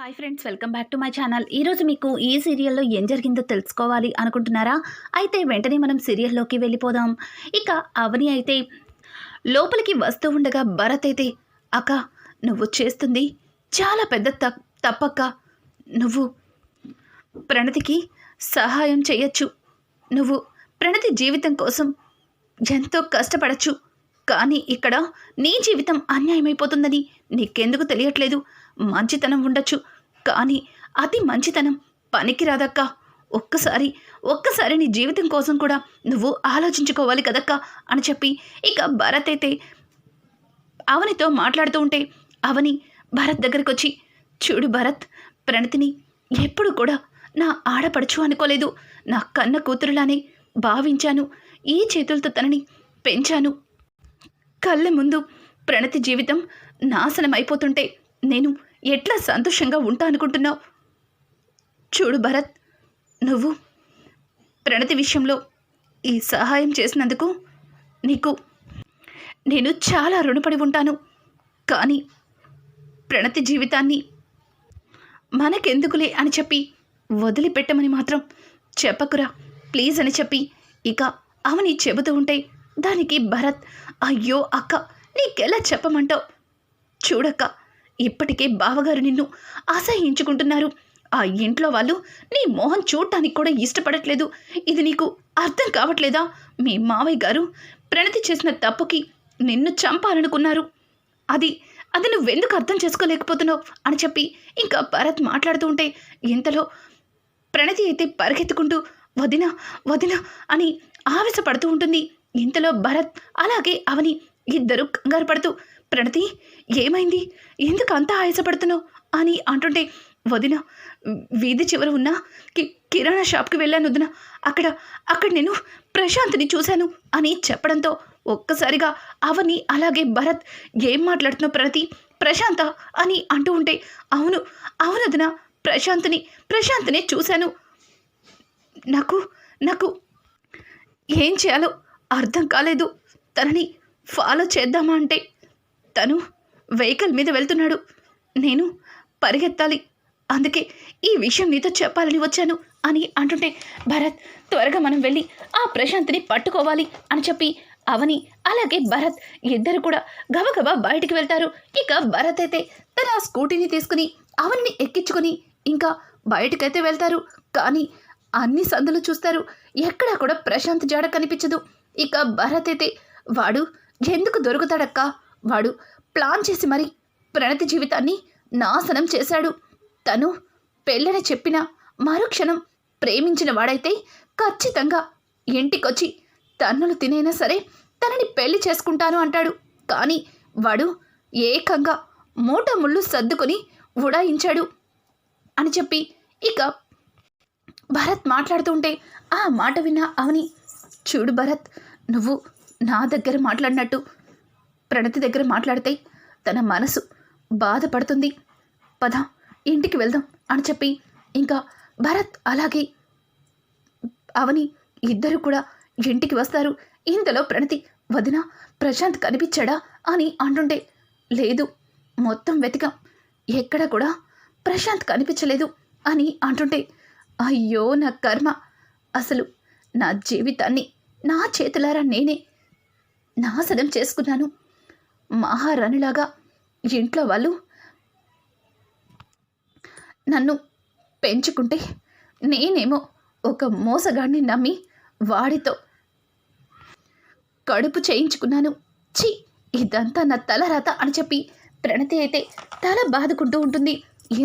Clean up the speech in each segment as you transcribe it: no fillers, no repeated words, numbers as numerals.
Hi friends, welcome back to my channel. ఈరోజు మీకు ఈ సీరియల్లో ఏం జరిగిందో తెలుసుకోవాలి అనుకుంటున్నారా? అయితే వెంటనే మనం సీరియల్లోకి వెళ్ళిపోదాం. ఇక అవని అయితే లోపలికి వస్తూ ఉండగా భరత్ అయితే, అక్క నువ్వు చేస్తుంది చాలా పెద్ద తప్పక్క. నువ్వు ప్రణతికి సహాయం చేయొచ్చు. నువ్వు ప్రణతి జీవితం కోసం ఎంతో కష్టపడచ్చు. కానీ ఇక్కడ నీ జీవితం అన్యాయమైపోతుందని నీకెందుకు తెలియట్లేదు? మంచితనం ఉండొచ్చు, కానీ అతి మంచితనం పనికిరాదక్క. ఒక్కసారి నీ జీవితం కోసం కూడా నువ్వు ఆలోచించుకోవాలి కదక్క అని చెప్పి ఇక భరత్ అయితే అవనితో మాట్లాడుతూ ఉంటే, అవని భరత్ దగ్గరికి వచ్చి, చూడు భరత్, ప్రణతిని ఎప్పుడు కూడా నా ఆడపడుచు అనుకోలేదు. నా కన్న కూతురులానే భావించాను. ఈ చేతులతో తనని పెంచాను. కళ్ళ ముందు ప్రణతి జీవితం నాశనం అయిపోతుంటే నేను ఎట్లా సంతోషంగా ఉంటా అనుకుంటున్నావు? చూడు భరత్, నువ్వు ప్రణతి విషయంలో ఈ సహాయం చేసినందుకు నీకు నేను చాలా రుణపడి ఉంటాను. కానీ ప్రణతి జీవితాన్ని మనకెందుకులే అని చెప్పి వదిలిపెట్టమని మాత్రం చెప్పకురా ప్లీజ్ అని చెప్పి ఇక అవని చెబుతూ ఉంటే, దానికి భరత్, అయ్యో అక్క, నీకెలా చెప్పమంటావు? చూడక్క, ఇప్పటికే బావగారు నిన్ను అసహించుకుంటున్నారు. ఆ ఇంట్లో వాళ్ళు నీ మొహం చూడటానికి కూడా ఇష్టపడట్లేదు. ఇది నీకు అర్థం కావట్లేదా? మీ మావయ్య గారు ప్రణతి చేసిన తప్పుకి నిన్ను చంపాలనుకున్నారు. అది నువ్వెందుకు అర్థం చేసుకోలేకపోతున్నావు అని చెప్పి ఇంకా భరత్ మాట్లాడుతూ ఉంటే, ఇంతలో ప్రణతి అయితే పరిగెత్తుకుంటూ వదిన వదిన అని ఆవేశపడుతూ ఉంటుంది. ఇంతలో భరత్ అలాగే అవని ఇద్దరు కంగారు పడుతూ, ప్రణతి ఏమైంది, ఎందుకు అంత ఆయాసపడుతున్నావు అని అంటుంటే, వదిన వీధి చివర ఉన్న కిరాణా షాప్కి వెళ్ళాను వదిన, అక్కడ నేను ప్రశాంత్ని చూశాను అని చెప్పడంతో ఒక్కసారిగా అవని అలాగే భరత్, ఏం మాట్లాడుతున్నావు ప్రణతి, ప్రశాంత అని అంటూ ఉంటే, అవును వదిన, ప్రశాంత్ని చూశాను. నాకు ఏం చేయాలో అర్థం కాలేదు. తనని ఫాలో చేద్దామా అంటే తను వెహికల్ మీద వెళ్తున్నాడు. నేను పరిగెత్తాలి, అందుకే ఈ విషయం నీతో చెప్పాలని వచ్చాను అని అంటుంటే, భరత్ త్వరగా మనం వెళ్ళి ఆ ప్రశాంత్ని పట్టుకోవాలి అని చెప్పి అవని అలాగే భరత్ ఇద్దరు కూడా గబగబా బయటికి వెళ్తారు. ఇక భరత్ అయితే తన స్కూటీని తీసుకుని అవన్ని ఎక్కించుకొని ఇంకా బయటకైతే వెళ్తారు. కానీ అన్ని సందులు చూస్తారు, ఎక్కడా కూడా ప్రశాంత్ జాడ కనిపించదు. ఇక భరత్ అయితే, వాడు ఎందుకు దొరుకుతాడక్క? వాడు ప్లాన్ చేసి మరి ప్రణతి జీవితాన్ని నాశనం చేశాడు. తను పెళ్ళని చెప్పిన మరుక్షణం ప్రేమించిన వాడైతే ఖచ్చితంగా ఇంటికొచ్చి తన్నులు తినైనా సరే తనని పెళ్లి చేసుకుంటాను అంటాడు. కానీ వాడు ఏకంగా మూట ముళ్ళు సర్దుకొని ఉడాయించాడు అని చెప్పి ఇక భరత్ మాట్లాడుతూ ఉంటే, ఆ మాట విన్న అవని, చూడు భరత్, నువ్వు నా దగ్గర మాట్లాడినట్టు ప్రణతి దగ్గర మాట్లాడితే తన మనసు బాధపడుతుంది. పద ఇంటికి వెళ్దాం అని చెప్పి ఇంకా భరత్ అలాగే అవని ఇద్దరు కూడా ఇంటికి వస్తారు. ఇంతలో ప్రణతి, వదిన ప్రశాంత్ కనిపించాడా అని అంటుంటే, లేదు, మొత్తం వెతికాం, ఎక్కడా కూడా ప్రశాంత్ కనిపించలేదు అని అంటుంటే, అయ్యో నా కర్మ, అసలు నా జీవితాన్ని నా చేతులారా నేనే నాశనం చేసుకున్నాను. మహారాణిలాగా ఇంట్లో వాళ్ళు నన్ను పెంచుకుంటే నేనేమో ఒక మోసగాడిని నమ్మి వాడితో కడుపు చేయించుకున్నాను. ఛీ, ఇదంతా నా తలరాత అని చెప్పి ప్రణతి అయితే తల బాదుకుంటూ ఉంటుంది.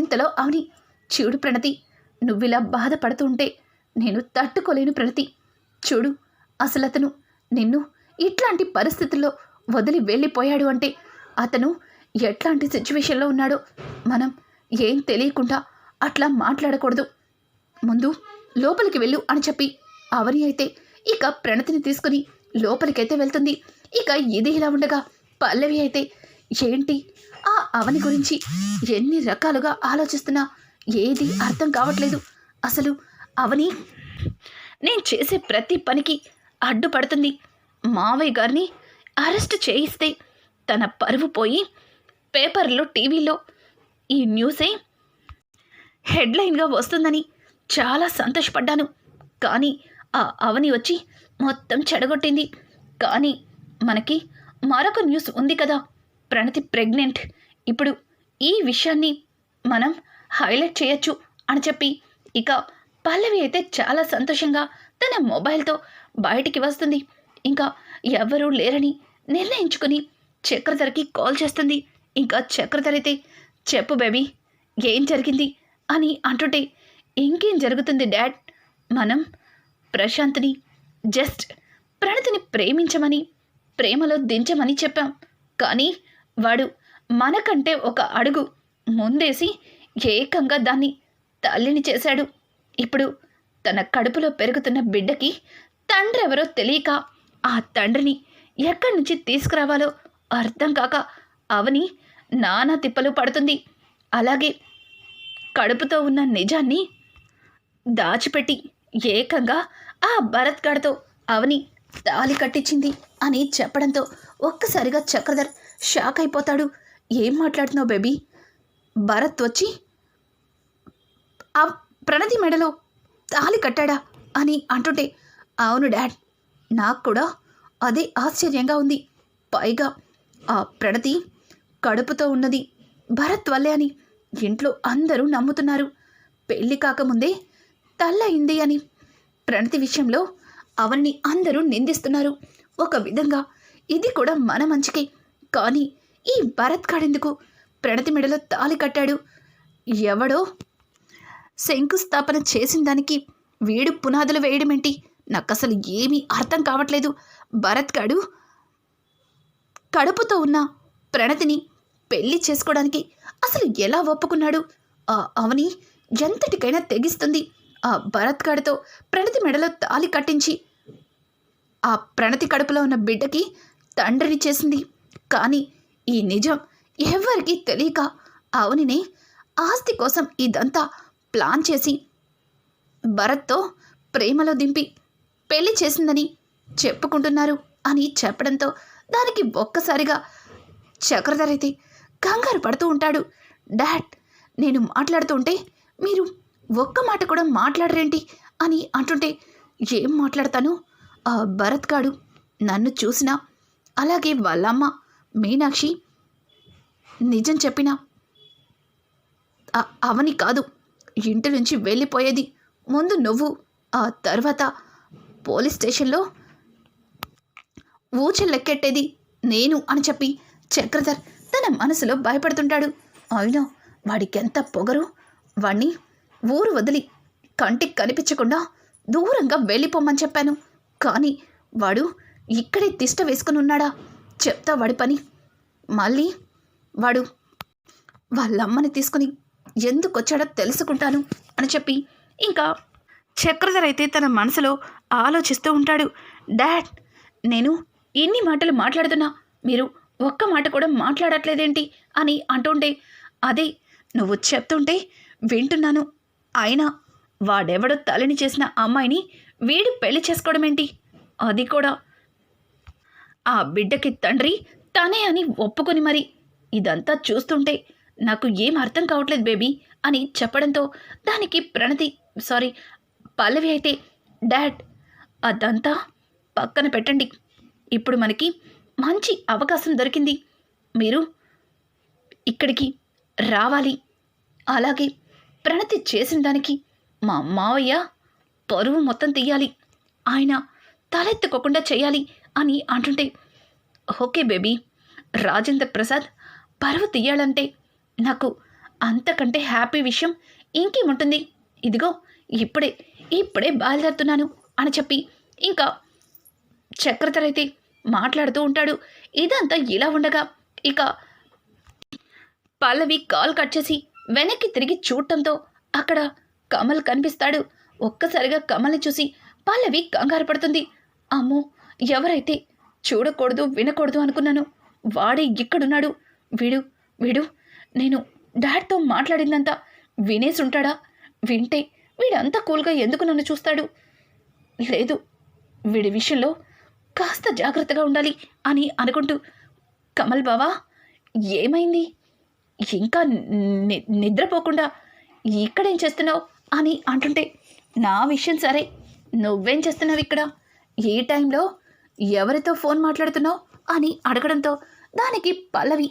ఇంతలో అవని, చూడు ప్రణతి, నువ్విలా బాధపడుతూ ఉంటే నేను తట్టుకోలేను ప్రణతి. చూడు, అసలు అతను నిన్ను ఇట్లాంటి పరిస్థితుల్లో వదిలి వెళ్ళిపోయాడు అంటే అతను ఎట్లాంటి సిచ్యువేషన్లో ఉన్నాడో మనం ఏం తెలియకుండా అట్లా మాట్లాడకూడదు. ముందు లోపలికి వెళ్ళు అని చెప్పి అవని అయితే ఇక ప్రణతిని తీసుకుని లోపలికైతే వెళ్తుంది. ఇక ఇది ఇలా ఉండగా పల్లవి అయితే, ఏంటి ఆ అవని గురించి ఎన్ని రకాలుగా ఆలోచిస్తున్నా ఏది అర్థం కావట్లేదు. అసలు అవని నేను చేసే ప్రతి పనికి అడ్డుపడుతుంది. మావయ్య గారిని అరెస్ట్ చేయిస్తే తన పరువు పోయి పేపర్లో టీవీలో ఈ న్యూసే హెడ్లైన్గా వస్తుందని చాలా సంతోషపడ్డాను. కానీ ఆ అవని వచ్చి మొత్తం చెడగొట్టింది. కానీ మనకి మరొక న్యూస్ ఉంది కదా, ప్రణతి ప్రెగ్నెంట్. ఇప్పుడు ఈ విషయాన్ని మనం హైలైట్ చేయొచ్చు అని చెప్పి ఇక పల్లవి అయితే చాలా సంతోషంగా తన మొబైల్తో బయటికి వస్తుంది. ఇంకా ఎవరూ లేరని నిర్ణయించుకుని చక్రధరకి కాల్ చేస్తుంది. ఇంకా చక్రధర అయితే చెప్పు బేబీ, ఏం జరిగింది అని అంటుంటే, ఇంకేం జరుగుతుంది డాడ్, మనం ప్రశాంత్ని జస్ట్ ప్రణతిని ప్రేమించమని, ప్రేమలో దించమని చెప్పాం. కానీ వాడు మనకంటే ఒక అడుగు ముందేసి ఏకంగా దాన్ని తల్లిని చేశాడు. ఇప్పుడు తన కడుపులో పెరుగుతున్న బిడ్డకి తండ్రి ఎవరో తెలియక ఆ తండ్రిని ఎక్కడి నుంచి తీసుకురావాలో అర్థం కాక అవని నానా తిప్పలు పడుతుంది. అలాగే కడుపుతో ఉన్న నిజాన్ని దాచిపెట్టి ఏకంగా ఆ భరత్ గాడితో అవని తాళి కట్టించింది అని చెప్పడంతో ఒక్కసారిగా చక్రధర్ షాక్ అయిపోతాడు. ఏం మాట్లాడుతున్నావు బేబీ? భరత్ వచ్చి ఆ ప్రణతి మెడలో తాళి కట్టాడా అని అంటుంటే, అవును డాడ్, నాకు కూడా అదే ఆశ్చర్యంగా ఉంది. పైగా ఆ ప్రణతి కడుపుతో ఉన్నది భరత్ వల్లే అని ఇంట్లో అందరూ నమ్ముతున్నారు. పెళ్లి కాకముందే తల్లయింది అని ప్రణతి విషయంలో అవన్ని అందరూ నిందిస్తున్నారు. ఒక విధంగా ఇది కూడా మన మంచికే. కానీ ఈ భరత్ గాడెందుకు ప్రణతి మెడలో తాళి కట్టాడు? ఎవడో శంకుస్థాపన చేసిన దానికి వీడు పునాదులు వేయడమేంటి? నాకు అసలు ఏమీ అర్థం కావట్లేదు. భరత్ గాడు కడుపుతో ఉన్న ప్రణతిని పెళ్లి చేసుకోవడానికి అసలు ఎలా ఒప్పుకున్నాడు? అవని ఎంతటికైనా తెగిస్తుంది. ఆ భరత్ గాడితో ప్రణతి మెడలో తాళి కట్టించి ఆ ప్రణతి కడుపులో ఉన్న బిడ్డకి తండ్రిని చేసింది. కానీ ఈ నిజం ఎవరికీ తెలియక అవనినే ఆస్తి కోసం ఇదంతా ప్లాన్ చేసి భరత్తో ప్రేమలో దింపి పెళ్లి చేసిందని చెప్పుకుంటున్నారు అని చెప్పడంతో దానికి ఒక్కసారిగా చక్రధర్ అయితే కంగారు పడుతూ ఉంటాడు. డాడ్, నేను మాట్లాడుతూ ఉంటే మీరు ఒక్క మాట కూడా మాట్లాడరేంటి అని అంటుంటే, ఏం మాట్లాడతాను? ఆ భరత్ గాడు నన్ను చూసినా, అలాగే వాళ్ళమ్మ మీనాక్షి నిజం చెప్పినా అవని కాదు ఇంటి నుంచి వెళ్ళిపోయేది ముందు నువ్వు, ఆ తర్వాత పోలీస్ స్టేషన్లో ఊచలెక్కెట్టేది నేను అని చెప్పి చక్రధర్ తన మనసులో భయపడుతుంటాడు. అయినా వాడికెంత పొగరు! వాణ్ణి ఊరు వదిలి కంటికి కనిపించకుండా దూరంగా వెళ్ళిపోమని చెప్పాను. కానీ వాడు ఇక్కడే తిష్ట వేసుకుని ఉన్నాడా? చెప్తా వాడి పని. మళ్ళీ వాడు వాళ్ళమ్మని తీసుకుని ఎందుకొచ్చాడో తెలుసుకుంటాను అని చెప్పి ఇంకా చక్రధర్ అయితే తన మనసులో ఆలోచిస్తూ ఉంటాడు. డాడ్, నేను ఇన్ని మాటలు మాట్లాడుతున్నా మీరు ఒక్క మాట కూడా మాట్లాడట్లేదేంటి అని అంటుంటే, అదే నువ్వు చెప్తుంటే వింటున్నాను. అయినా వాడెవడో తలని చేసిన అమ్మాయిని వీడు పెళ్లి చేసుకోవడం ఏంటి? అది కూడా ఆ బిడ్డకి తండ్రి తనే అని ఒప్పుకొని మరి. ఇదంతా చూస్తుంటే నాకు ఏం అర్థం కావట్లేదు బేబీ అని చెప్పడంతో దానికి పల్లవి అయితే, డాడ్ అదంతా పక్కన పెట్టండి. ఇప్పుడు మనకి మంచి అవకాశం దొరికింది. మీరు ఇక్కడికి రావాలి. అలాగే ప్రణతి చేసిన దానికి మా మావయ్య పరువు మొత్తం తీయాలి. ఆయన తలెత్తుకోకుండా చేయాలి అని అంటుంటే, ఓకే బేబీ, రాజేంద్ర ప్రసాద్ పరువు తీయాలంటే నాకు అంతకంటే హ్యాపీ విషయం ఇంకేముంటుంది? ఇదిగో ఇప్పుడే బయలుదేరుతున్నాను అని చెప్పి ఇంకా చక్రధర్ అయితే మాట్లాడుతూ ఉంటాడు. ఇదంతా ఇలా ఉండగా ఇక పల్లవి కాల్ కట్ చేసి వెనక్కి తిరిగి చూడటంతో అక్కడ కమల్ కనిపిస్తాడు. ఒక్కసారిగా కమల్ని చూసి పల్లవి కంగారు పడుతుంది. అమ్మో, ఎవరైతే చూడకూడదు వినకూడదు అనుకున్నాను వాడే ఇక్కడున్నాడు. వీడు నేను డాడ్తో మాట్లాడిందంతా వినేసి ఉంటాడా? వింటే వీడంతా కూల్గా ఎందుకు నన్ను చూస్తాడు? లేదు, వీడి విషయంలో కాస్త జాగ్రత్తగా ఉండాలి అని అనుకుంటూ, కమల్ బావా ఏమైంది? ఇంకా నిద్రపోకుండా ఇక్కడేం చేస్తున్నావు అని అంటుంటే, నా విషయం సరే, నువ్వేం చేస్తున్నావు ఇక్కడ, ఏ టైంలో ఎవరితో ఫోన్ మాట్లాడుతున్నావు అని అడగడంతో దానికి పల్లవి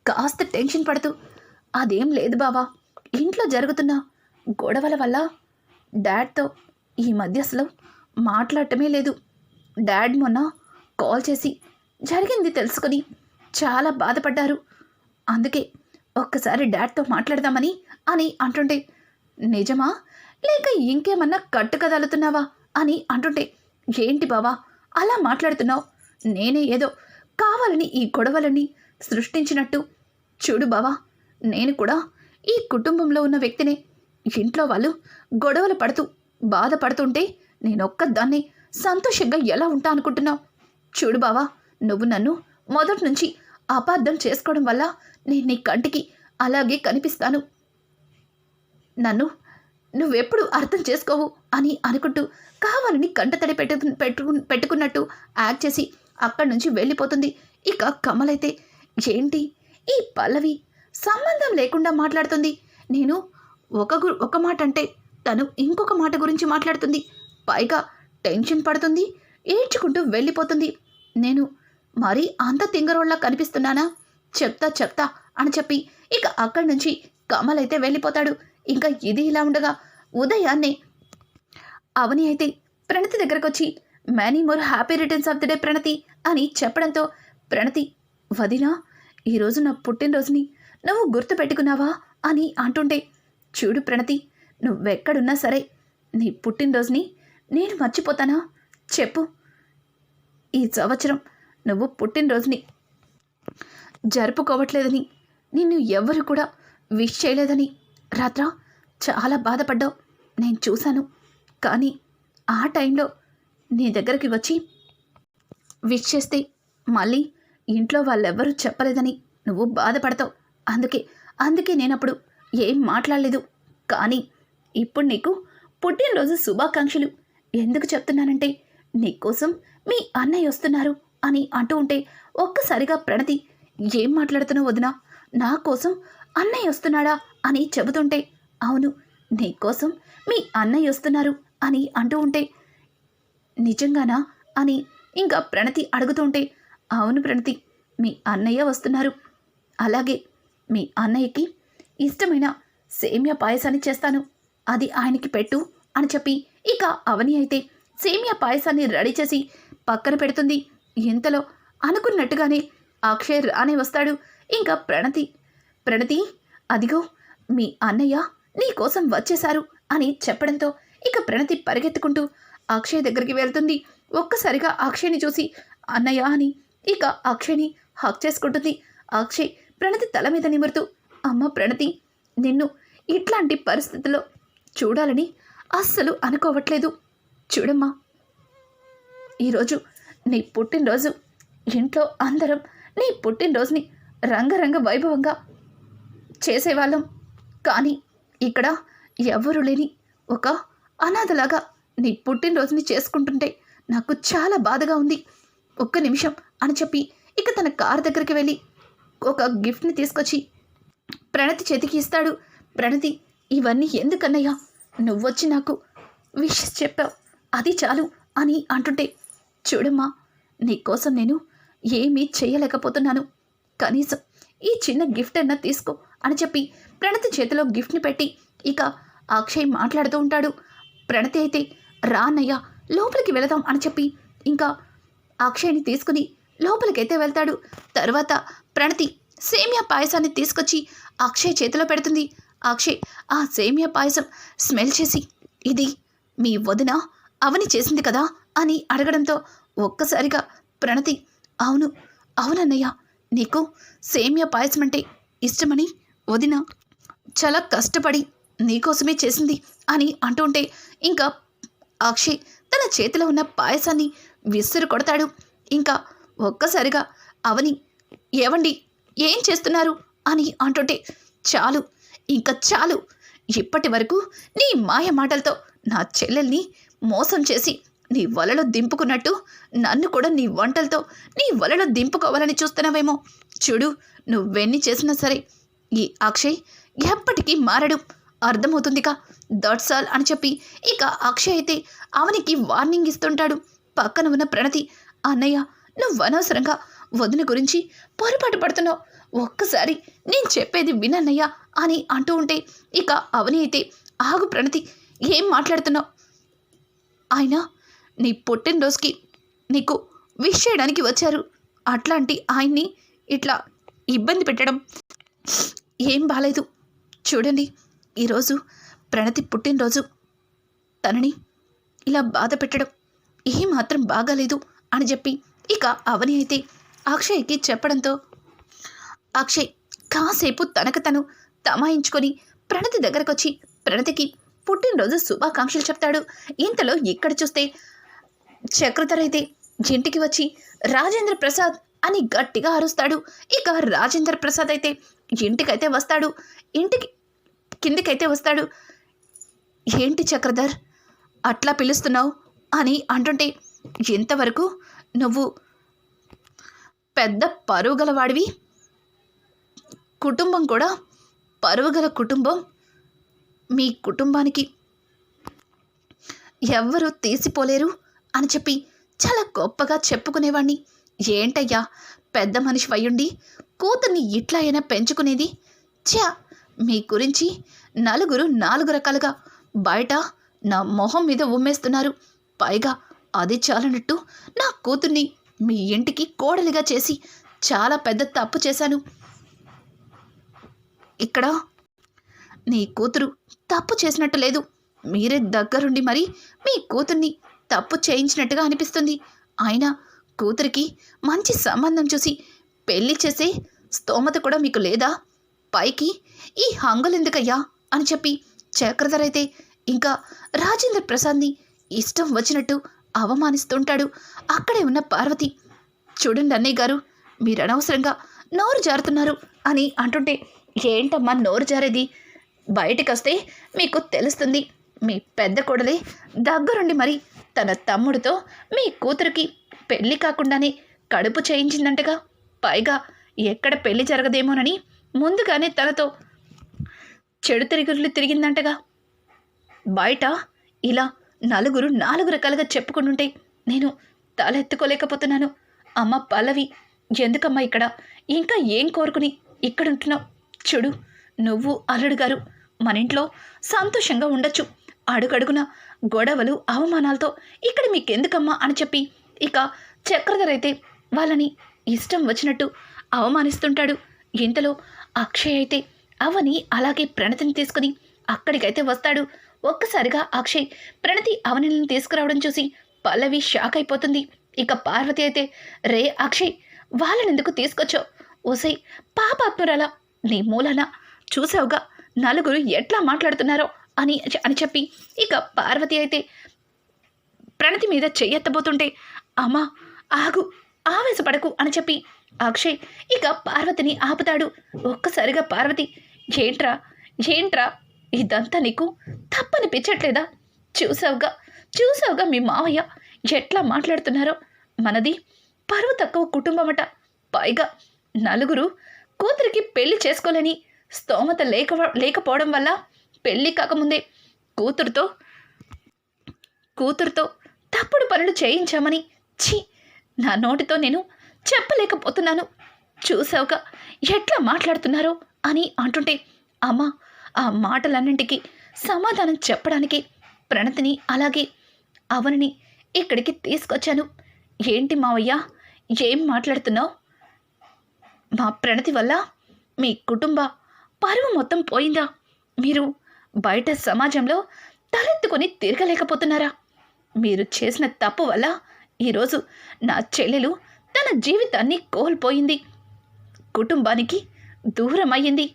కాస్త టెన్షన్ పడుతూ, అదేం లేదు బావా, ఇంట్లో జరుగుతున్న గొడవల వల్ల డాడ్తో ఈ మధ్య అసలు మాట్లాడటమే లేదు. డాడ్ మొన్న కాల్ చేసి జరిగింది తెలుసుకొని చాలా బాధపడ్డారు. అందుకే ఒక్కసారి డాడ్తో మాట్లాడదామని అని అంటుంటే, నిజమా లేక ఇంకేమన్నా కట్టుకదలుతున్నావా అని అంటుంటే, ఏంటి బావా అలా మాట్లాడుతున్నావు, నేనే ఏదో కావాలని ఈ గొడవలని సృష్టించినట్టు. చూడు బావా, నేను కూడా ఈ కుటుంబంలో ఉన్న వ్యక్తినే. ఇంట్లో వాళ్ళు గొడవలు పడుతూ బాధపడుతుంటే నేనొక్కదాన్ని సంతోషంగా ఎలా ఉంటా అనుకుంటున్నావు? చూడు బావా, నువ్వు నన్ను మొదటి నుంచి అపార్థం చేసుకోవడం వల్ల నేను నీ కంటికి అలాగే కనిపిస్తాను. నన్ను నువ్వెప్పుడు అర్థం చేసుకోవు అని అనుకుంటూ కావాలని కంటతడి పెట్టుకున్నట్టు యాక్ట్ చేసి అక్కడి నుంచి వెళ్ళిపోతుంది. ఇక కమలైతే, ఏంటి ఈ పల్లవి సంబంధం లేకుండా మాట్లాడుతుంది, నేను ఒక మాట అంటే తను ఇంకొక మాట గురించి మాట్లాడుతుంది, పైగా టెన్షన్ పడుతుంది, ఏడ్చుకుంటూ వెళ్ళిపోతుంది. నేను మరీ అంత తింగరోళ్ళ కనిపిస్తున్నానా? చెప్తా అని చెప్పి ఇక అక్కడి నుంచి కమలైతే వెళ్ళిపోతాడు. ఇంకా ఇది ఇలా ఉండగా ఉదయాన్నే అవని అయితే ప్రణతి దగ్గరకు వచ్చి, many more happy returns of the day Pranathi అని చెప్పడంతో, ప్రణతి, వదినా, ఈరోజు నా పుట్టినరోజుని నువ్వు గుర్తు పెట్టుకున్నావా అని అంటుంటే, చూడు ప్రణతి, నువ్వెక్కడున్నా సరే నీ పుట్టినరోజుని నేను మర్చిపోతానా? చెప్పు, ఈ సంవత్సరం నువ్వు పుట్టినరోజుని జరుపుకోవట్లేదని, నిన్ను ఎవ్వరు కూడా విష్ చేయలేదని రాత్ర చాలా బాధపడ్డావు, నేను చూశాను. కానీ ఆ టైంలో నీ దగ్గరికి వచ్చి విష్ చేస్తే మళ్ళీ ఇంట్లో వాళ్ళెవ్వరూ చెప్పలేదని నువ్వు బాధపడతావు. అందుకే నేనప్పుడు ఏం మాట్లాడలేదు. కానీ ఇప్పుడు నీకు పుట్టినరోజు శుభాకాంక్షలు ఎందుకు చెప్తున్నానంటే, నీకోసం మీ అన్నయ్య వస్తున్నారు అని అంటూ ఉంటే ఒక్కసారిగా ప్రణతి, ఏం మాట్లాడుతున్నావు వదినా, నా కోసం అన్నయ్య వస్తున్నాడా అని చెబుతుంటే, అవును, నీకోసం మీ అన్నయ్య వస్తున్నారు అని అంటూ ఉంటే, నిజంగానా అని ఇంకా ప్రణతి అడుగుతుంటే, అవును ప్రణతి, మీ అన్నయ్య వస్తున్నారు. అలాగే మీ అన్నయ్యకి ఇష్టమైన సేమియా పాయసాన్ని చేస్తాను, అది ఆయనకి పెట్టు అని చెప్పి ఇక అవని అయితే సేమియా పాయసాన్ని రెడీ చేసి పక్కన పెడుతుంది. ఇంతలో అనుకున్నట్టుగానే అక్షయ్ రానే వస్తాడు. ఇంకా ప్రణతి, అదిగో మీ అన్నయ్య నీ కోసం వచ్చేశారు అని చెప్పడంతో ఇక ప్రణతి పరిగెత్తుకుంటూ అక్షయ్ దగ్గరికి వెళ్తుంది. ఒక్కసారిగా అక్షయ్ని చూసి అన్నయ్య అని ఇక అక్షయ్ని హక్ చేసుకుంటుంది. అక్షయ్ ప్రణతి తల మీద నిమురుతూ, అమ్మ ప్రణతి, నిన్ను ఇట్లాంటి పరిస్థితుల్లో చూడాలని అస్సలు అనుకోవట్లేదు. చూడమ్మా, ఈరోజు నీ పుట్టినరోజు, ఇంట్లో అందరం నీ పుట్టినరోజుని రంగరంగ వైభవంగా చేసేవాళ్ళం. కానీ ఇక్కడ ఎవరు లేని ఒక అనాథలాగా నీ పుట్టినరోజుని చేసుకుంటుంటే నాకు చాలా బాధగా ఉంది. ఒక్క నిమిషం అని చెప్పి ఇక తన కారు దగ్గరికి వెళ్ళి ఒక గిఫ్ట్ని తీసుకొచ్చి ప్రణతి చేతికి ఇస్తాడు. ప్రణతి, ఇవన్నీ ఎందుకన్నయ్యా, నువ్వొచ్చి నాకు విషెస్ చెప్పావు, అది చాలు అని అంటుంటే, చూడమ్మా, నీకోసం నేను ఏమీ చేయలేకపోతున్నాను, కనీసం ఈ చిన్న గిఫ్ట్ అన్నా తీసుకో అని చెప్పి ప్రణతి చేతిలో గిఫ్ట్ని పెట్టి ఇక అక్షయ్ మాట్లాడుతూ ఉంటాడు. ప్రణతి అయితే, రా అన్నయ్య లోపలికి వెళదాం అని చెప్పి ఇంకా అక్షయ్ని తీసుకుని లోపలికైతే వెళ్తాడు. తర్వాత ప్రణతి సేమియా పాయసాన్ని తీసుకొచ్చి అక్షయ్ చేతిలో పెడుతుంది. అక్షయ్ ఆ సేమియా పాయసం స్మెల్ చేసి, ఇది మీ వదిన అవని చేసింది కదా అని అడగడంతో ఒక్కసారిగా ప్రణతి, అవునన్నయ్య, నీకు సేమియా పాయసం అంటే ఇష్టమని వదిన చాలా కష్టపడి నీకోసమే చేసింది అని అంటుంటే ఇంకా అక్షయ్ తన చేతిలో ఉన్న పాయసాన్ని విసురు కొడతాడు. ఇంకా ఒక్కసారిగా అవని, ఏవండి, ఏం చేస్తున్నారు అని అంటుంటే, చాలు, ఇంకా చాలు, ఇప్పటి వరకు నీ మాయ మాటలతో నా చెల్లెల్ని మోసం చేసి నీ వలలో దింపుకున్నట్టు నన్ను కూడా నీ వంటలతో నీ వలలో దింపుకోవాలని చూస్తున్నావేమో. చూడు, నువ్వెన్ని చేసినా సరే ఈ అక్షయ్ ఎప్పటికీ మారడు అర్థమవుతుందిగా, దట్స్ ఆల్ అని చెప్పి ఇక అక్షయ్ అయితే అవనికి వార్నింగ్ ఇస్తుంటాడు. పక్కన ఉన్న ప్రణతి, అన్నయ్య నువ్వు అనవసరంగా వదిన గురించి పొరపాటు పడుతున్నావు, ఒక్కసారి నేను చెప్పేది వినన్నయ్య అని అంటూ ఉంటే ఇక అవని అయితే, ఆగు ప్రణతి, ఏం మాట్లాడుతున్నావు? ఆయన నీ పుట్టినరోజుకి నీకు విష్ చేయడానికి వచ్చారు, అట్లాంటి ఆయన్ని ఇట్లా ఇబ్బంది పెట్టడం ఏం బాలేదు. చూడండి, ఈరోజు ప్రణతి పుట్టినరోజు, తనని ఇలా బాధ పెట్టడం ఏమాత్రం బాగాలేదు అని చెప్పి ఇక అవని అయితే అక్షయ్కి చెప్పడంతో అక్షయ్ కాసేపు తనకు తను తమాయించుకొని ప్రణతి దగ్గరకు వచ్చి ప్రణతికి పుట్టినరోజు శుభాకాంక్షలు చెప్తాడు. ఇంతలో ఇక్కడ చూస్తే చక్రధర్ అయితే ఇంటికి వచ్చి రాజేంద్ర ప్రసాద్ అని గట్టిగా అరుస్తాడు. ఇక రాజేంద్ర ప్రసాద్ అయితే ఇంటికైతే వస్తాడు, ఇంటికి కిందికైతే వస్తాడు. ఏంటి చక్రధర్ అట్లా పిలుస్తున్నావు అని అంటుంటే, ఇంతవరకు నువ్వు పెద్ద పరువుగల వాడివి, కుటుంబం కూడా పరువుగల కుటుంబం, మీ కుటుంబానికి ఎవ్వరూ తీసిపోలేరు అని చెప్పి చాలా గొప్పగా చెప్పుకునేవాణ్ణి. ఏంటయ్యా పెద్ద మనిషి అయ్యుండి కూతుర్ని ఇట్లా అయినా పెంచుకునేది? ఛా, మీ గురించి నలుగురు నాలుగు రకాలుగా బయట నా మొహం మీద ఉమ్మేస్తున్నారు. పైగా అది చాలనట్టు నా కూతుర్ని మీ ఇంటికి కోడలిగా చేసి చాలా పెద్ద తప్పు చేశాను. ఇక్కడ నీ కూతురు తప్పు చేసినట్టు లేదు, మీరే దగ్గరుండి మరి మీ కూతుర్ని తప్పు చేయించినట్టుగా అనిపిస్తుంది. అయినా కూతురికి మంచి సంబంధం చూసి పెళ్లి చేసే స్తోమత కూడా మీకు లేదా? పైకి ఈ హంగులెందుకయ్యా అని చెప్పి చక్రధర్ అయితే ఇంకా రాజేంద్ర ప్రసాద్ని ఇష్టం వచ్చినట్టు అవమానిస్తుంటాడు. అక్కడే ఉన్న పార్వతి, చూడండి అన్నయ్య గారు, మీరు అనవసరంగా నోరు జారుతున్నారు అని అంటుంటే, ఏంటమ్మా నోరు జారేది? బయటికి వస్తే మీకు తెలుస్తుంది. మీ పెద్ద కొడలే దగ్గరుండి మరి తన తమ్ముడితో మీ కూతురికి పెళ్లి కాకుండానే కడుపు చేయించిందంటగా. పైగా ఎక్కడ పెళ్లి జరగదేమోనని ముందుగానే తనతో చెడు తిరుగులు తిరిగిందంటగా. బయట ఇలా నలుగురు నాలుగు రకాలుగా చెప్పుకుంటుంటే నేను తలెత్తుకోలేకపోతున్నాను. అమ్మ పల్లవి, ఎందుకమ్మా ఇక్కడ ఇంకా ఏం కోరుకుని ఇక్కడుంటున్నావు? చూడు, నువ్వు అల్లుడు గారు మన ఇంట్లో సంతోషంగా ఉండొచ్చు, అడుగడుగున గొడవలు అవమానాలతో ఇక్కడ మీకెందుకమ్మా అని చెప్పి ఇక చక్రధర్ అయితే వాళ్ళని ఇష్టం వచ్చినట్టు అవమానిస్తుంటాడు. ఇంతలో అక్షయ్ అయితే అవని అలాగే ప్రణతిని తీసుకుని అక్కడికైతే వస్తాడు. ఒక్కసారిగా అక్షయ్ ప్రణతి అవనిని తీసుకురావడం చూసి పల్లవి షాక్ అయిపోతుంది. ఇక పార్వతి అయితే, రే అక్షయ్, వాళ్ళనెందుకు తీసుకొచ్చావు? ఓసై పాపాత్మురాలా, నీ మూలన చూసావుగా నలుగురు ఎట్లా మాట్లాడుతున్నారో అని చెప్పి ఇక పార్వతి అయితే ప్రణతి మీద చెయ్యెత్తబోతుంటే, అమ్మా ఆగు, ఆవేశపడకు అని చెప్పి అక్షయ్ ఇక పార్వతిని ఆపుతాడు. ఒక్కసారిగా పార్వతి, ఏంట్రా ఏంట్రా ఇదంతా నీకు తప్పనిపించట్లేదా? చూసావుగా మీ మావయ్య ఎట్లా మాట్లాడుతున్నారో. మనది పరువు తక్కువ కుటుంబమట, పైగా నలుగురు కూతురికి పెళ్లి చేసుకోలేని స్తోమత లేకపోవడం వల్ల పెళ్లి కాకముందే కూతురుతో తప్పుడు పనులు చేయించామని ఛీ, నా నోటితో నేను చెప్పలేకపోతున్నాను. చూసావుగా ఎట్లా మాట్లాడుతున్నారో అని అంటుంటే, అమ్మా ఆ మాటలన్నింటికి సమాధానం చెప్పడానికి ప్రణతిని అలాగే అవనిని ఇక్కడికి తీసుకొచ్చాను. ఏంటి మావయ్య, ఏం మాట్లాడుతున్నావు? మా ప్రణతి వల్ల మీ కుటుంబ పరువు మొత్తం పోయిందా? మీరు బయట సమాజంలో తలెత్తుకొని తిరగలేకపోతున్నారా? మీరు చేసిన తప్పు వల్ల ఈరోజు నా చెల్లెలు తన జీవితాన్ని కోల్పోయింది, కుటుంబానికి దూరం అయ్యింది,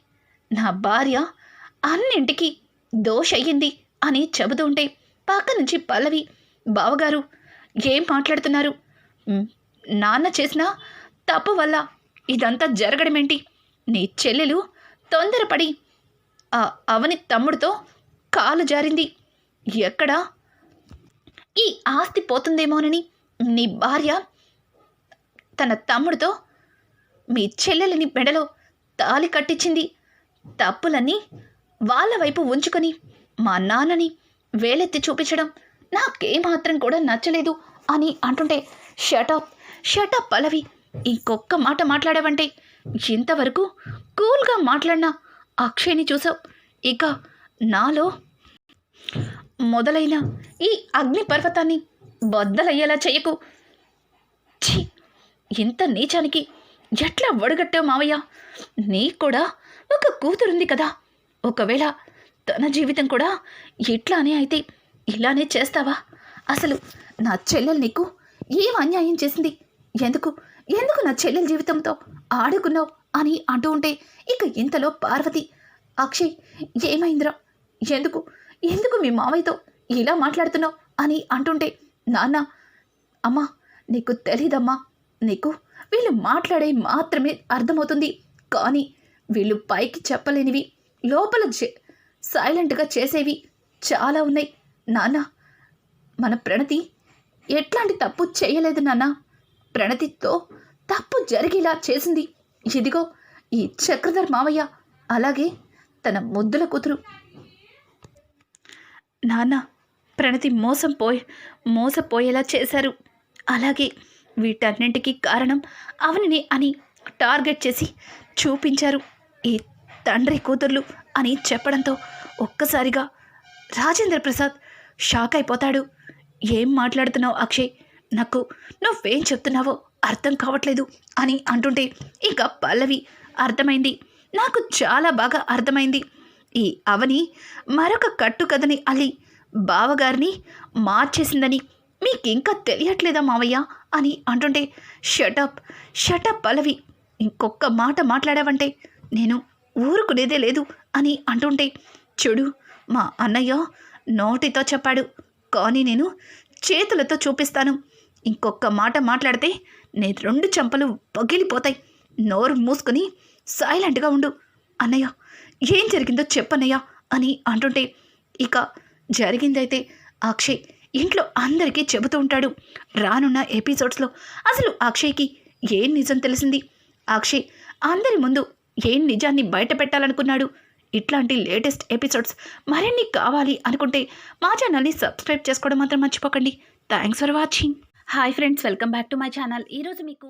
నా భార్య అన్నింటికి దోషయ్యింది అని చెబుతుంటే పక్క నుంచి పల్లవి, బావగారు ఏం మాట్లాడుతున్నారు? నాన్న చేసిన తప్పు వల్ల ఇదంతా జరగడమేంటి? నీ చెల్లెలు తొందరపడి ఆ అవని తమ్ముడితో కాలు జారింది. ఎక్కడా ఈ ఆస్తి పోతుందేమోనని నీ భార్య తన తమ్ముడితో మీ చెల్లెలిని మెడలో తాలి కట్టించింది. తప్పులన్నీ వాళ్ళ వైపు ఉంచుకొని మా నాన్నని వేలెత్తి చూపించడం నాకేమాత్రం కూడా నచ్చలేదు అని అంటుంటే షటప్ షటప్ పల్లవి, ఇంకొక్క మాట మాట్లాడావంటే ఇంతవరకు కూల్గా మాట్లాడినా అక్షయ్ని చూసావు, ఇక నాలో మొదలైన ఈ అగ్ని పర్వతాన్ని బద్దలయ్యేలా చెయ్యకు. ఛీ, ఇంత నీచానికి ఎట్లా ఒడగట్టావు మావయ్య? నీకు కూడా ఒక కూతురుంది కదా, ఒకవేళ తన జీవితం కూడా ఇట్లానే అయితే ఇలానే చేస్తావా? అసలు నా చెల్లెలు నీకు ఏం అన్యాయం చేసింది? ఎందుకు ఎందుకు నా చెల్లెల జీవితంతో ఆడుకున్నావు అని అంటూ ఉంటే ఇక ఇంతలో పార్వతి, అక్షయ్ ఏమైందిరా, ఎందుకు ఎందుకు మీ మావయ్యతో ఇలా మాట్లాడుతున్నావు అని అంటుంటే, నాన్న అమ్మా నీకు తెలీదమ్మా, నీకు వీళ్ళు మాట్లాడే మాత్రమే అర్థమవుతుంది, కానీ వీళ్ళు పైకి చెప్పలేనివి లోపల సైలెంట్గా చేసేవి చాలా ఉన్నాయి నాన్న. మన ప్రణతి ఎట్లాంటి తప్పు చేయలేదు నాన్న, ప్రణతితో తప్పు జరిగేలా చేసింది ఇదిగో ఈ చక్రధర్ మావయ్య, అలాగే తన ముద్దుల కూతురు. నాన్న ప్రణతి మోసపోయేలా చేశారు, అలాగే వీటన్నింటికి కారణం అవనిని అని టార్గెట్ చేసి చూపించారు ఈ తండ్రి కూతుర్లు అని చెప్పడంతో ఒక్కసారిగా రాజేంద్ర ప్రసాద్ షాక్ అయిపోతాడు. ఏం మాట్లాడుతున్నావు అక్షయ్, నాకు నువ్వేం చెప్తున్నావో అర్థం కావట్లేదు అని అంటుంటే ఇక పల్లవి, అర్థమైంది, నాకు చాలా బాగా అర్థమైంది, ఈ అవని మరొక కట్టుకథని అల్లి బావగారిని మార్చేసిందని మీకింకా తెలియట్లేదా మావయ్య అని అంటుంటే, షటప్ షటప్ పల్లవి, ఇంకొక మాట మాట్లాడావంటే నేను ఊరుకునేదే లేదు అని అంటుంటే, చూడు మా అన్నయ్య నోటితో చెప్పాడు, కానీ నేను చేతులతో చూపిస్తాను, ఇంకొక మాట మాట్లాడితే నేను 2 చెంపలు పగిలిపోతాయి, నోరు మూసుకొని సైలెంట్గా ఉండు. అన్నయ్య ఏం జరిగిందో చెప్పన్నయ్య అని అంటుంటే ఇక జరిగిందైతే అక్షయ్ ఇంట్లో అందరికీ చెబుతూ ఉంటాడు. రానున్న ఎపిసోడ్స్లో అసలు అక్షయ్కి ఏం నిజం తెలిసింది, అక్షయ్ అందరి ముందు ఏం నిజాన్ని బయట పెట్టాలనుకున్నాడు. ఇట్లాంటి లేటెస్ట్ ఎపిసోడ్స్ మరిన్ని కావాలి అనుకుంటే మా ఛానల్ని సబ్స్క్రైబ్ చేసుకోవడం మాత్రం మర్చిపోకండి. Thanks for watching. Hi friends, welcome back to my channel. ఈరోజు మీకు